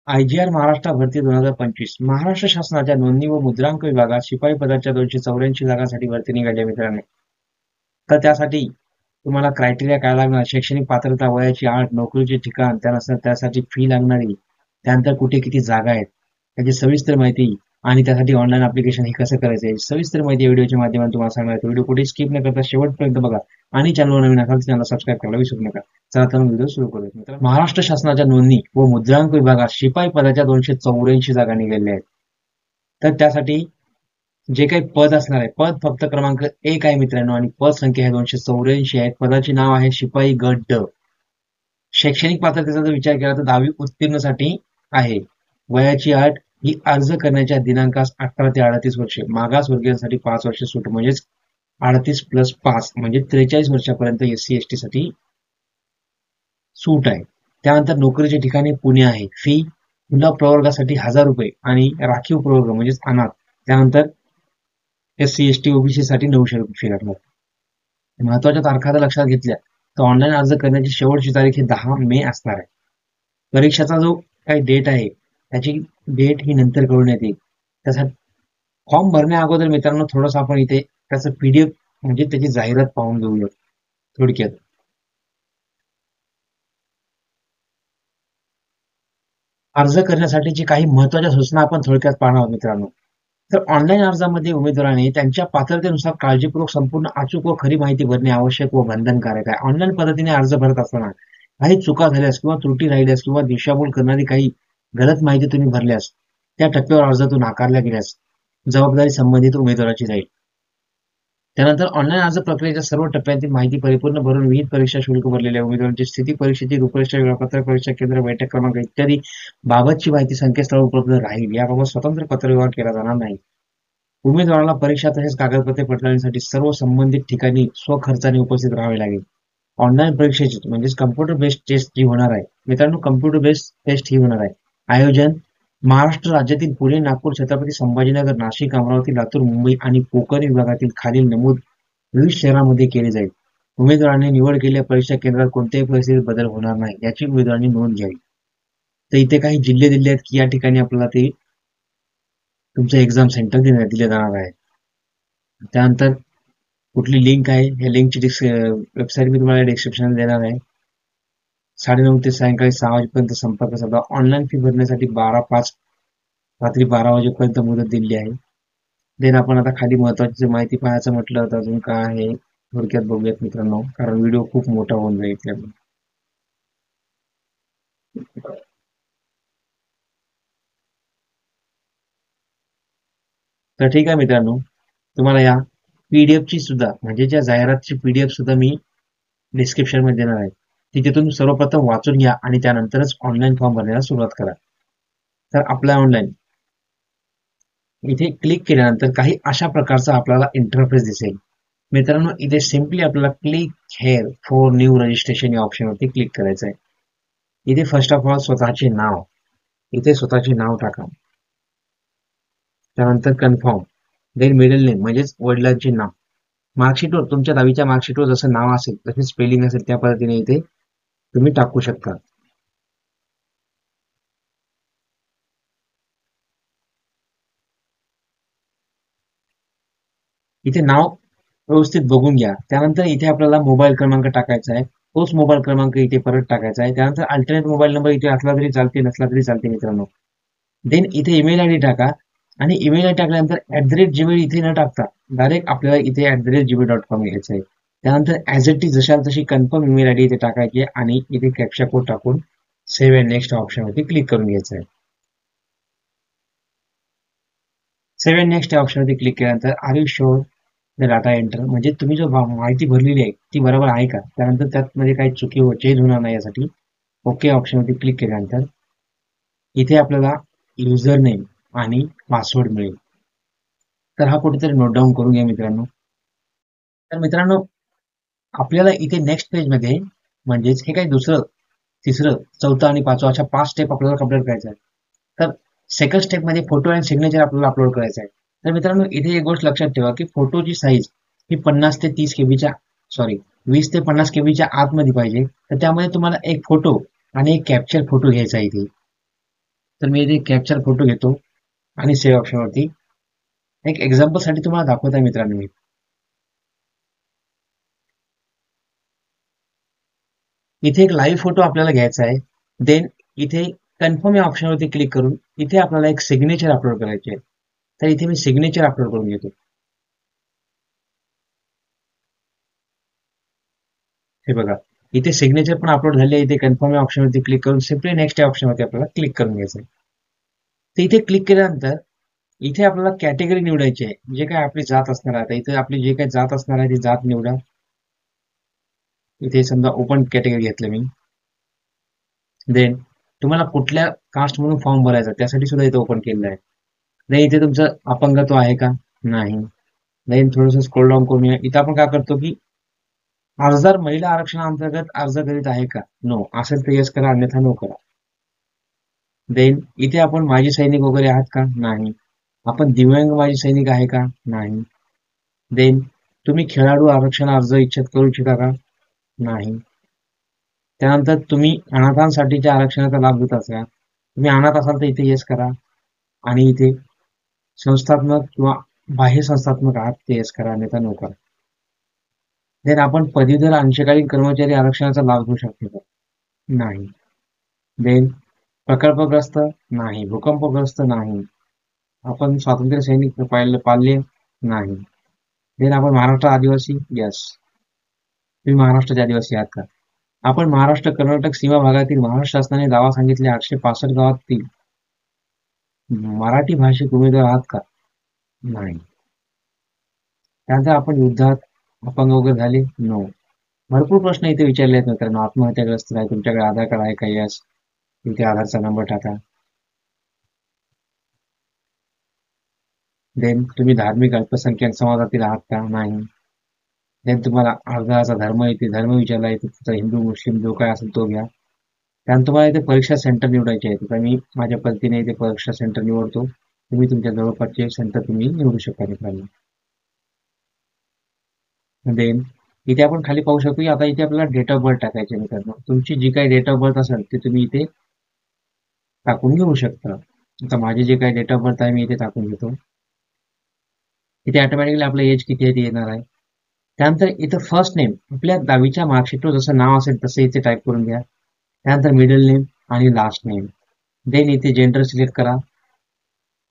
आयजीआर महाराष्ट्र भरती 2025 महाराष्ट्र शासनाच्या नोंदणी व मुद्रांक विभागात शिपाई पदाच्या 284 जागांसाठी भरती निघाली आहे मित्रांनो. तर त्यासाठी तुम्हाला क्रायटेरिया काय लागणार, शैक्षणिक पात्रता, वयाची अट, नोकरीचे ठिकाण, त्यानंतर त्यासाठी फी लागणारी, त्यानंतर कुठे किती जागा आहेत त्याची सविस्तर माहिती आणि त्यासाठी ऑनलाईन ऍप्लिकेशन हे कसं करायचं आहे सविस्तर माहिती या व्हिडिओच्या माध्यमातून तुम्हाला सांगणार आहे. व्हिडिओ कुठे स्किप न करता शेवटपर्यंत बघा आणि चॅनलवर नवीन असाल तर चॅनल सबस्क्राईब करायला विसरू नका. चला तर व्हिडिओ सुरू करूया. मित्रांनो, महाराष्ट्र शासनाच्या नोंदणी व मुद्रांक विभागात शिपाई पदाच्या 284 जागा निघालेल्या आहेत. तर त्यासाठी जे काही पद असणार आहे, पद फक्त क्रमांक 1 आहे मित्रांनो आणि पद संख्या आहे 284 आहे. पदाचे नाव आहे शिपाई गट ड. शैक्षणिक पात्रतेचा जर विचार केला तर 10वी उत्तीर्णसाठी आहे. वयाची अट ही अर्ज करण्याच्या दिनांकास 18 ते 38 वर्षे, मागासवर्गीयांसाठी 5 वर्ष सूट म्हणजेच 38+5 म्हणजे 43 वर्षापर्यंत SC ST साठी सूट आहे. त्यानंतर नोकरीच्या ठिकाणी पुणे आहे. फी खुला प्रवर्गासाठी 1000 रुपये आणि राखीव प्रवर्ग म्हणजेच अनाथ त्यानंतर SC ST OBC साठी 900 रुपये फी लागणार. महत्वाच्या तारखा जर लक्षात घेतल्या तर ऑनलाईन अर्ज करण्याची शेवटची तारीख ही 10 मे असणार आहे. परीक्षेचा जो काही डेट आहे त्याची डेट ही नंतर कळवण्यात येईल. त्यासाठी फॉर्म भरण्या अगोदर मित्रांनो थोडंसं आपण इथे त्याचं PDF म्हणजे त्याची जाहिरात पाहून घेऊया थोडक्यात. अर्ज करण्यासाठीची काही महत्वाच्या सूचना आपण थोडक्यात पाहणार आहोत मित्रांनो. तर ऑनलाईन अर्जामध्ये उमेदवारांनी त्यांच्या पात्रतेनुसार काळजीपूर्वक संपूर्ण अचूक व खरी माहिती भरणे आवश्यक व बंधनकारक आहे. ऑनलाईन पद्धतीने अर्ज भरत असताना काही चुका झाल्यास किंवा त्रुटी राहिल्यास किंवा दिशाभूल करणारी काही गलत माहिती तुम्ही भरल्यास त्या टप्प्यावर अर्जातून नाकारल्या गेल्यास जबाबदारी संबंधित उमेदवाराची राहील. त्यानंतर ऑनलाईन अर्ज प्रक्रियेच्या सर्व टप्प्यांतील माहिती परिपूर्ण भरून विहित परीक्षा शुल्क भरलेल्या उमेदवारांची स्थिती, परीक्षेची रूपरेषा, वेळापत्रक, परीक्षा केंद्र, बैठक क्रमांक इत्यादी बाबतची माहिती संकेतस्थळावर उपलब्ध राहील. याबाबत स्वतंत्र पत्रव्यवहार केला जाणार नाही. उमेदवाराला परीक्षा तसेच कागदपत्रे पडताळणीसाठी सर्व संबंधित ठिकाणी स्वखर्चाने उपस्थित राहावे लागेल. ऑनलाईन परीक्षेची म्हणजेच कम्प्युटर बेस्ड टेस्ट जी होणार आहे मित्रांनो, कम्प्युटर बेस्ड टेस्ट ही होणार आहे. आयोजन महाराष्ट्र राज्यातील पुणे, नागपूर, छत्रपती संभाजीनगर, नाशिक, अमरावती, लातूर, मुंबई आणि कोकण विभागातील खालील नमूद विविध शहरांमध्ये केले जाईल. उमेदवारांनी निवड केलेल्या परीक्षा केंद्रात कोणत्याही परिस्थितीत बदल होणार नाही याची उमेदवारांनी नोंद घ्यावी. तर इथे काही जिल्हे दिले आहेत की या ठिकाणी आपल्याला ते तुमचं एक्झाम सेंटर दिले जाणार आहे. त्यानंतर कुठली लिंक आहे या लिंकची वेबसाईट मी तुम्हाला डिस्क्रिप्शन देणार आहे. 9:30 ते सायंकाळी 6 वाजेपर्यंत संपर्क साधा. ऑनलाईन फी भरण्यासाठी 12/5 रात्री 12 वाजेपर्यंत मुदत दिली आहे. देन आपण आता खाली महत्वाची माहिती पाहायचं म्हटलं तर अजून काय आहे थोडक्यात बघूयात मित्रांनो, कारण व्हिडिओ खूप मोठा होऊन जाईल त्यामुळे. तर ठीक आहे मित्रांनो, तुम्हाला या PDF ची सुद्धा म्हणजे ज्या जाहिरातची PDF सुद्धा मी डिस्क्रिप्शन मध्ये देणार आहे. तिथे तुम्ही सर्वप्रथम वाचून घ्या आणि त्यानंतरच ऑनलाईन फॉर्म भरण्याला सुरुवात करा. तर अप्लाय ऑनलाईन इथे क्लिक केल्यानंतर काही अशा प्रकारचा आपल्याला इंटरफेस दिसेल. मित्रांनो, इथे सिम्पली आपल्याला click here for new registration या ऑप्शनवरती क्लिक करायचं आहे. इथे फर्स्ट ऑफ ऑल स्वतःचे नाव, इथे स्वतःचे नाव टाका. त्यानंतर कन्फर्म, देन मिडल नेम म्हणजेच वडिलांचे नाव. मार्कशीटवर तुमच्या 10वीच्या मार्कशीटवर जसं नाव असेल तसे स्पेलिंग असेल त्या पद्धतीने इथे तुम्ही टाकू शकता. इथे नाव व्यवस्थित बघून घ्या. त्यानंतर इथे आपल्याला मोबाईल क्रमांक टाकायचा आहे. तोच मोबाईल क्रमांक इथे परत टाकायचा आहे. त्यानंतर अल्टरनेट मोबाईल नंबर इथे असला तरी चालते, नसला तरी चालते मित्रांनो. देन इथे ईमेल आयडी टाका आणि ईमेल आयडी टाकल्यानंतर @gmail इथे न टाकता डायरेक्ट आपल्याला इथे @gmail.com घ्यायचं आहे. त्यानंतर ॲज इट इज जशाल तशी कन्फर्म ईमेल आयडी इथे टाकायची आहे आणि इथे कॅप्चा कोड टाकून सेव्ह अँड नेक्स्ट ऑप्शनवरती क्लिक करून घ्यायचं आहे. सेव्ह अँड नेक्स्ट या ऑप्शनवरती क्लिक केल्यानंतर are you sure the data enter म्हणजे तुम्ही जो माहिती भरलेली आहे ती बरोबर आहे का, त्यानंतर त्यामध्ये काही चुकी चेंज होणार नाही यासाठी ओके ऑप्शनवरती क्लिक केल्यानंतर इथे आपल्याला युजर नेम आणि पासवर्ड मिळेल. तर हा कुठेतरी नोट डाऊन करून घ्या मित्रांनो. तर मित्रांनो, आपल्याला इथे नेक्स्ट पेज मध्ये म्हणजेच हे काही दुसरं, तिसरं, चौथं आणि पाचवं अशा 5 स्टेप आपल्याला कंप्लीट करायचं आहे. तर सेकंड स्टेप मध्ये फोटो आणि सिग्नेचर आपल्याला अपलोड करायचं आहे. तर मित्रांनो, इथे एक गोष्ट लक्षात ठेवा की फोटोची साईज ही 20 ते 50 केबीच्या आतमध्ये पाहिजे. तर त्यामध्ये तुम्हाला एक फोटो आणि एक कॅप्चर फोटो घ्यायचा आहे इथे. तर मी इथे कॅप्चर फोटो घेतो आणि सेव्ह ऑप्शनवरती एक एक्झाम्पल साठी तुम्हाला दाखवत आहे मित्रांनो मी. इथे एक लाईव्ह फोटो आपल्याला घ्यायचा आहे. देन इथे कन्फर्म या ऑप्शनवरती क्लिक करून इथे आपल्याला एक सिग्नेचर अपलोड करायचे आहे. तर इथे मी सिग्नेचर अपलोड करून घेतो. हे बघा, इथे सिग्नेचर पण अपलोड झाले. इथे कन्फर्म या ऑप्शनवरती क्लिक करून सिम्पली नेक्स्ट या ऑप्शनवरती आपल्याला क्लिक करून घ्यायचं आहे. तर इथे क्लिक केल्यानंतर इथे आपल्याला कॅटेगरी निवडायची आहे. जे काय आपली जात असणार आहे, आता इथे आपली जे काही जात असणार आहे ती जात निवडा. इथे समजा ओपन कॅटेगरी घेतलं मी. देन तुम्हाला कुठल्या कास्ट म्हणून फॉर्म भरायचा त्यासाठी सुद्धा इथे ओपन केलेलं आहे. नाही इथे तुमचं अपंगत्व आहे का? नाही. देन थोडंसं स्क्रोल डाऊन करूया. इथं आपण काय करतो की अर्जदार महिला आरक्षणाअंतर्गत अर्ज करीत आहे का? नो असेल तर येस करा, अन्यथा नो करा. देन इथे आपण माजी सैनिक वगैरे आहात का? नाही. आपण दिव्यांग माजी सैनिक आहे का? नाही. देन तुम्ही खेळाडू आरक्षण अर्ज करू इच्छिता का? नाही. त्यानंतर तुम्ही अनाथांसाठीच्या आरक्षणाचा लाभ घेत असाल, तुम्ही अनाथ असाल तर इथे येस करा आणि इथे संस्थात्मक किंवा बाह्य संस्थात्मक आहात ते येस करा, अन्यथा नो करा. देन आपण पदवीधर अंशकालीन कर्मचारी आरक्षणाचा लाभ घेऊ शकतो का? नाही. देन प्रकल्पग्रस्त नाही. भूकंपग्रस्त नाही. आपण स्वातंत्र्य सैनिक पाळले नाही. देन आपण महाराष्ट्र आदिवासी यस. तुम्ही महाराष्ट्राचे आदिवासी आहात का? आपण महाराष्ट्र कर्नाटक सीमा भागातील महाराष्ट्र शासनाने दावा सांगितले 865 गावातील मराठी भाषिक उमेदवार आहात का? नाही. त्यानंतर आपण युद्धात अपंग वगैरे झाले? नो. भरपूर प्रश्न इथे विचारले आहेत मित्रांनो. आत्महत्याग्रस्त आहे, तुमच्याकडे आधार कार्ड आहे का? यस. इथे आधारचा नंबर टाका. देन तुम्ही धार्मिक अल्पसंख्याक समाजातील आहात का? नाही. देन तुम्हाला अर्जाचा धर्म इथे धर्म विचारला येतो, तुमचा हिंदू मुस्लिम जो काय असेल तो घ्या. त्यानंतर तुम्हाला इथे परीक्षा सेंटर निवडायचे आहे. तर मी माझ्या पद्धतीने इथे परीक्षा सेंटर निवडतो. तुम्ही तुमच्या जवळपासचे सेंटर तुम्ही निवडू शकता मित्रांनो. देन इथे आपण खाली पाहू शकतो की आता इथे आपल्याला डेट ऑफ बर्थ टाकायचे मित्रांनो. तुमची जी काही डेट ऑफ बर्थ असेल ते तुम्ही इथे टाकून घेऊ शकता. आता माझे जे काही डेट ऑफ बर्थ आहे मी इथे टाकून घेतो. इथे ऑटोमॅटिकली आपलं एज किती आहे ते येणार आहे. त्यानंतर इथं फर्स्ट नेम आपल्या 10वीच्या मार्कशीटवर जसं नाव असेल तसं इथे टाईप करून घ्या. त्यानंतर मिडल नेम आणि लास्ट नेम. देन इथे जेंडर सिलेक्ट करा.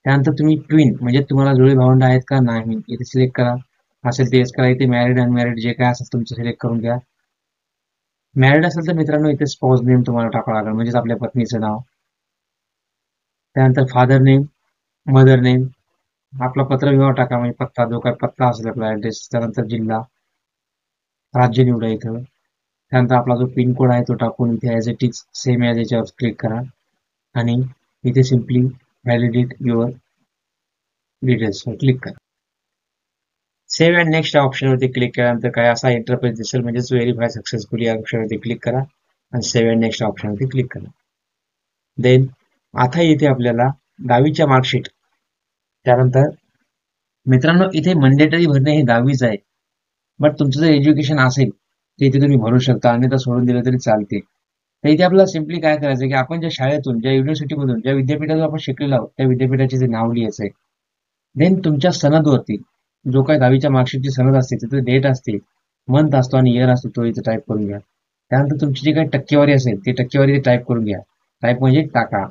त्यानंतर तुम्ही ट्विन म्हणजे तुम्हाला जुळे भावंड आहेत का? नाही. इथे सिलेक्ट करा. असेल ते येस करा. इथे मॅरिड अनमॅरिड जे काय असेल तुमचं सिलेक्ट करून घ्या. मॅरिड असेल तर मित्रांनो इथे स्पाउस नेम तुम्हाला टाकावं लागेल म्हणजेच आपल्या पत्नीचं नाव. त्यानंतर फादर नेम, मदर नेम, आपला पत्रविभाग टाका म्हणजे पत्ता जो काय पत्ता असेल आपला ऍड्रेस. त्यानंतर जिल्हा, राज्य निवडा इथं. त्यानंतर आपला जो पिन कोड आहे तो टाकून इथे as it is same as याच्यावर क्लिक करा आणि इथे सिम्पली व्हॅलिडेट युअर डिटेल्सवर क्लिक करा. सेव्ह अँड नेक्स्ट या ऑप्शनवरती क्लिक केल्यानंतर काय असा इंटरफेस दिसेल म्हणजेच व्हेरीफाय सक्सेसफुली या ऑप्शनवरती क्लिक करा आणि सेव्ह अँड नेक्स्ट ऑप्शनवरती क्लिक करा. देन आता इथे आपल्याला 10वीच्या मार्कशीट. त्यानंतर मित्रांनो इथे मंडेटरी भरणे हे 10वीच आहे. बट तुमचं जर एज्युकेशन असेल तर इथे तुम्ही भरू शकता, अन्यथा सोडून दिलं तरी चालते. तर इथे आपल्याला सिम्पली काय करायचं की आपण ज्या शाळेतून, ज्या युनिव्हर्सिटीमधून, ज्या विद्यापीठातून आपण शिकलेलो आहोत त्या विद्यापीठाचे जे नाव लिहायचं आहे. देन तुमच्या सनदवरती जो काही 10वीच्या मार्कशीटची सनद असते तिथे डेट असते, मंथ असतो आणि इयर असतो तो इथे टाईप करून घ्या. त्यानंतर तुमची जी काही टक्केवारी असेल ती टक्केवारी टाईप करून घ्या. टाईप म्हणजे टाका.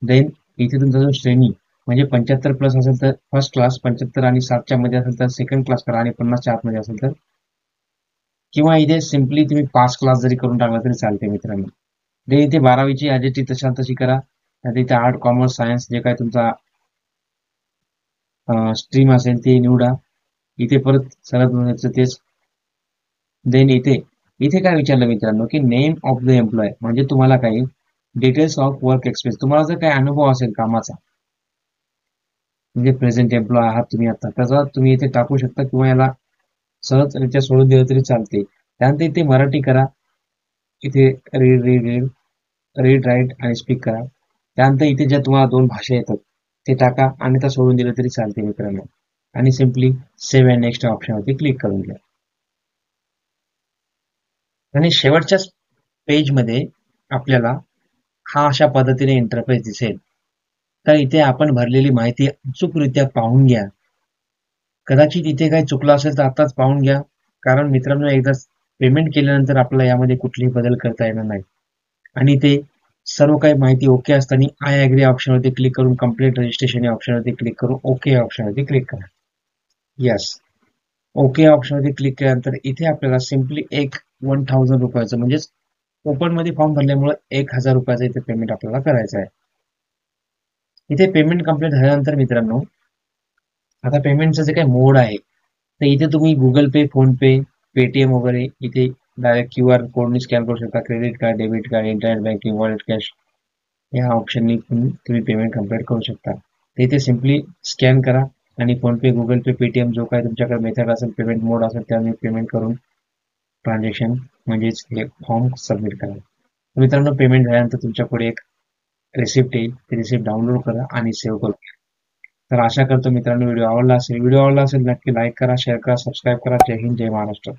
देन इथे तुमचा जो श्रेणी म्हणजे 75 प्लस असेल तर फर्स्ट क्लास, 75 आणि 60च्या मध्ये असेल तर सेकंड क्लास करा आणि 50च्या आतमध्ये असेल तर किंवा इथे सिम्पली तुम्ही पास क्लास जरी करून टाकला तरी चालते मित्रांनो. देन इथे 12वीची ॲज इट इज तशी करा. आता इथे आर्ट, कॉमर्स, सायन्स जे काय तुमचा स्ट्रीम असेल ते निवडा. इथे परत सरळ तेच. देन इथे इथे काय विचारलं मित्रांनो की नेम ऑफ द एम्प्लॉय म्हणजे तुम्हाला काही डिटेल्स ऑफ वर्क एक्सपिरियन्स, तुम्हाला जर काही अनुभव असेल कामाचा म्हणजे प्रेझेंट एम्प्लॉय आहात तुम्ही आता, त्याचा तुम्ही इथे टाकू शकता किंवा याला सहजरित्या सोडून दिलं तरी चालते. त्यानंतर इथे मराठी करा. इथे read read read read write आणि स्पीक करा. त्यानंतर इथे ज्या तुम्हाला 2 भाषा येतात ते टाका आणि त्या सोडून दिलं तरी चालते मित्रांनो. आणि सिम्पली सेव्ह अँड नेक्स्ट ऑप्शनवरती क्लिक करून घ्या. आणि शेवटच्या पेजमध्ये आपल्याला हा अशा पद्धतीने इंटरफेस दिसेल. तर इथे आपण भरलेली माहिती अचूकरित्या पाहून घ्या. कदाचित इथे काही चुकलं असेल तर आताच पाहून घ्या. कारण मित्रांनो, एकदा पेमेंट केल्यानंतर आपल्याला यामध्ये कुठलेही बदल करता येणार नाही. आणि ते सर्व काही माहिती ओके असताना आय ॲग्री या ऑप्शनवरती क्लिक करून कंप्लीट रजिस्ट्रेशन या ऑप्शनवरती क्लिक करून ओके या ऑप्शनवरती क्लिक करा. येस. ओके या ऑप्शनवरती क्लिक केल्यानंतर इथे आपल्याला सिम्पली एक 1000 रुपयाचं म्हणजेच ओपन मध्ये फॉर्म भरल्यामुळे 1000 रुपयाचं इथे पेमेंट आपल्याला करायचं आहे. इथे पेमेंट कंप्लीट झाल्यानंतर मित्रांनो, आता पेमेंटचं जे काही मोड आहे, तर इथे तुम्ही गुगल पे, फोन पे, पेटीएम वगैरे इथे डायरेक्ट QR कोडनी स्कॅन करू शकता. Credit card, debit card, internet banking, wallet cash या ऑप्शननी तुम्ही पेमेंट कंप्लीट करू शकता. तर इथे सिम्पली स्कॅन करा आणि फोन पे, गुगल पे, पेटीएम जो काही तुमच्याकडे मेथड असेल, पेमेंट मोड असेल त्याने पेमेंट करून ट्रान्झॅक्शन म्हणजेच हे फॉर्म सबमिट करा. मित्रांनो, पेमेंट झाल्यानंतर तुमच्या पुढे एक रिसिप्ट येईल. ती रिसिप्ट डाउनलोड करा आणि सेव्ह करून घ्या. तर आशा करतो मित्रांनो, व्हिडिओ आवडला असेल नक्की लाईक करा, शेअर करा, सबस्क्राईब करा. जय हिंद, जय महाराष्ट्र.